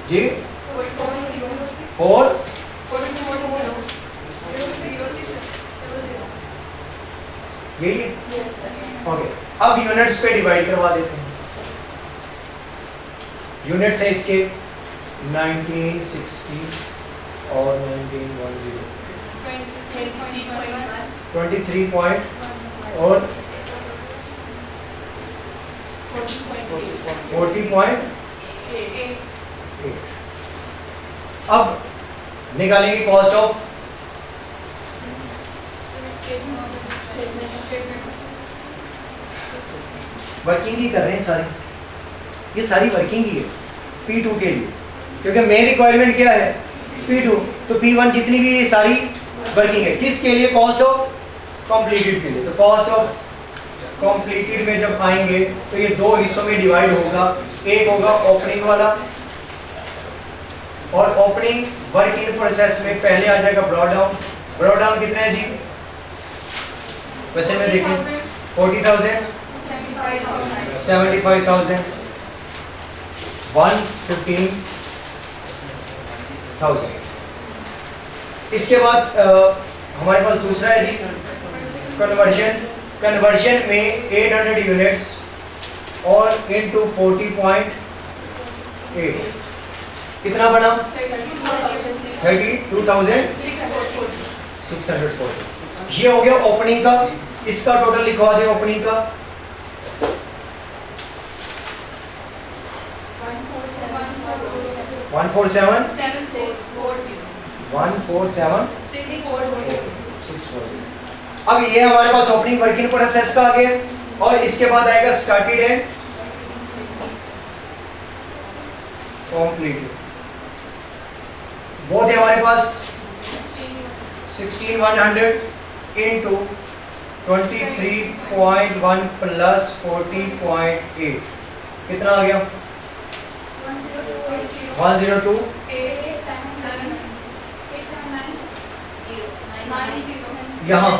जी 4 यही है ओके। अब यूनिट्स पे डिवाइड करवा देते हैं। यूनिट्स है इसके 1960 और 1910 23 पॉइंट और 40.8। अब निकालेंगे कॉस्ट ऑफ वर्किंग ही कर रहे हैं सारी, ये सारी वर्किंग ही है P2 के लिए, क्योंकि मेन रिक्वायरमेंट क्या है P2, तो P1 जितनी भी ये सारी वर्किंग है किसके लिए, कॉस्ट ऑफ कंप्लीटेड के लिए। तो कॉस्ट ऑफ कंप्लीटेड में जब आएंगे तो ये दो हिस्सों में डिवाइड होगा, एक होगा ओपनिंग वाला और ओपनिंग वर्क इन प्रोसेस में पहले आ जाएगा ब्रॉड डाउन। ब्रॉड डाउन कितना है जी, वैसे में देखें 40,000 75,000 115,000। इसके बाद हमारे पास दूसरा है जी कन्वर्जन। कन्वर्जन में 800 यूनिट्स और इनटू 40.8 कितना बना 32,640। ये हो गया ओपनिंग का। इसका टोटल लिखवा दें ओपनिंग का 147,640। अब ये हमारे पास ओपनिंग वर्क इन प्रोसेस का आ गया और इसके बाद आएगा स्टार्टेड एंड कंप्लीटेड। वो थे हमारे पास 16,100 इनटू 23.1 प्लस 40.8 कितना आ गया 102। यहाँ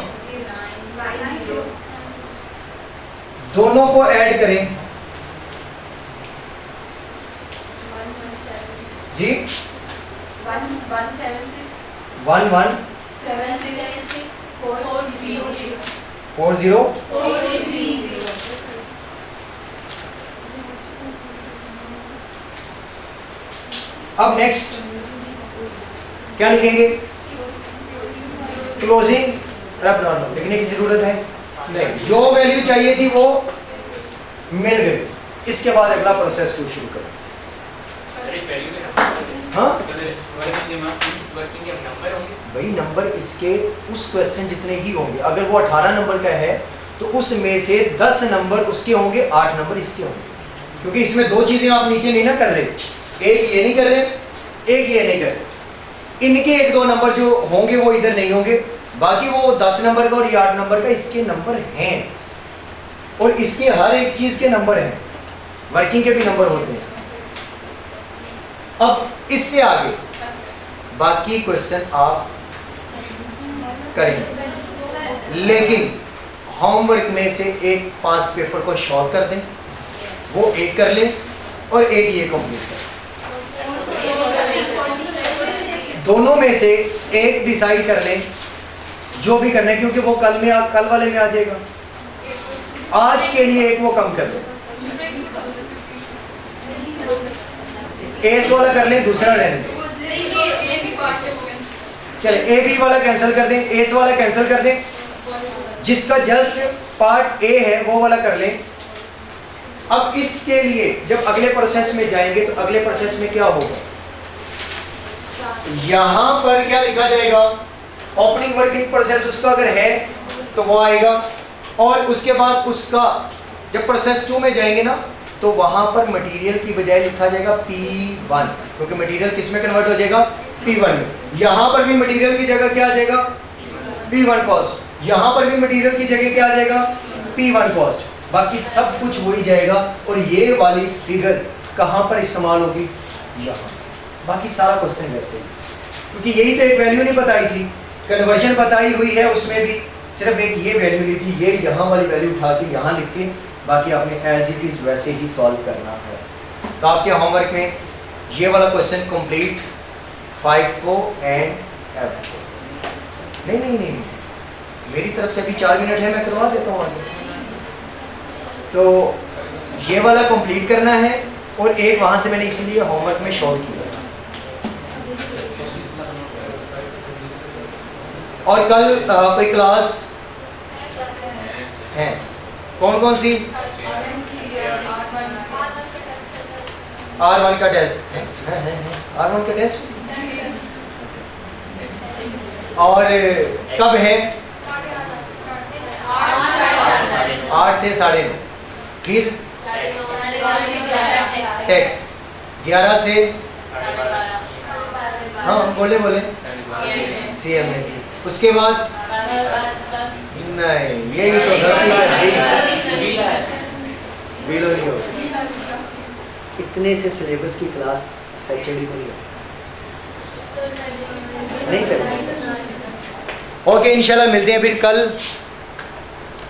दोनों को ऐड करें जी 1140। अब नेक्स्ट क्या लिखेंगे, क्लोजिंग रब नॉर्मल लिखने की जरूरत है नहीं, जो वैल्यू चाहिए थी वो मिल गई। इसके बाद अगला प्रोसेस को शुरू करें। हाँ भाई नंबर इसके उस क्वेश्चन जितने ही होंगे, अगर वो 18 नंबर का है तो उसमें से 10 नंबर उसके होंगे, 8 नंबर इसके होंगे, क्योंकि इसमें दो चीजें आप नीचे नहीं ना कर रहे, एक ये नहीं कर रहे, एक ये नहीं कर रहे। इनके 1-2 नंबर जो होंगे वो इधर नहीं होंगे, बाकी वो 10 नंबर का और ये 8 नंबर का इसके नंबर हैं और इसके हर एक चीज के नंबर हैं, वर्किंग के भी नंबर होते हैं। अब इससे आगे बाकी क्वेश्चन आप करेंगे, लेकिन होमवर्क में से एक 5 पेपर को शॉर्ट कर दें, वो एक कर लें और एक ये कंप्लीट करें। दोनों में से एक डिसाइड कर लें जो भी करना है, क्योंकि वो कल वाले में आ जाएगा। आज के लिए एक वो कम कर लें, एस वाला कर लें, दूसरा रहने दें। चले ए बी वाला कैंसिल कर दें, एस वाला कैंसिल कर दें, जिसका जस्ट पार्ट ए है वो वाला कर लें। अब इसके लिए जब अगले प्रोसेस में जाएंगे तो अगले प्रोसेस में क्या होगा, यहां पर क्या लिखा जाएगा, ओपनिंग वर्किंग प्रोसेस उसका अगर है तो वो आएगा, और उसके बाद उसका जब प्रोसेस 2 में जाएंगे ना तो वहां पर मटेरियल की बजाय लिखा जाएगा P1, क्योंकि मटेरियल किस में कन्वर्ट हो जाएगा P1 में। यहां पर भी मटेरियल की जगह क्या आ जाएगा P1 कॉस्ट, यहां पर भी मटेरियल की जगह क्या आ जाएगा P1 कॉस्ट, बाकी सब कुछ हो ही जाएगा। और ये वाली फिगर कहां पर इस्तेमाल होगी, यहां। बाकी सारा क्वेश्चन वैसे ही, क्योंकि यही तो एक वैल्यू नहीं बताई थी, कन्वर्जन बताई हुई है, उसमें भी सिर्फ एक ये वैल्यू ली थी, ये यहाँ वाली वैल्यू उठा के यहाँ लिख के बाकी आपने एज इट इज वैसे ही सॉल्व करना है। तो आपके होमवर्क में ये वाला क्वेश्चन कंप्लीट 5 एंड F। नहीं, मेरी तरफ से भी 4 मिनट है, मैं करवा देता हूँ आगे। तो ये वाला कंप्लीट करना है और एक वहाँ से मैंने इसीलिए होमवर्क में शॉर्ट किया। और कल कोई क्लास है? कौन सी? R1 का टेस्ट है? R1 का टेस्ट और कब है? 8 से 9:30। फिर टेक्स्ट 11 से, हाँ बोले CM में। उसके बाद नहीं, यही तो बिलो नहीं होगा। इतने से सिलेबस की क्लास सैटरडे को नहीं करेंगे सर। ओके, इंशाल्लाह मिलते हैं फिर कल।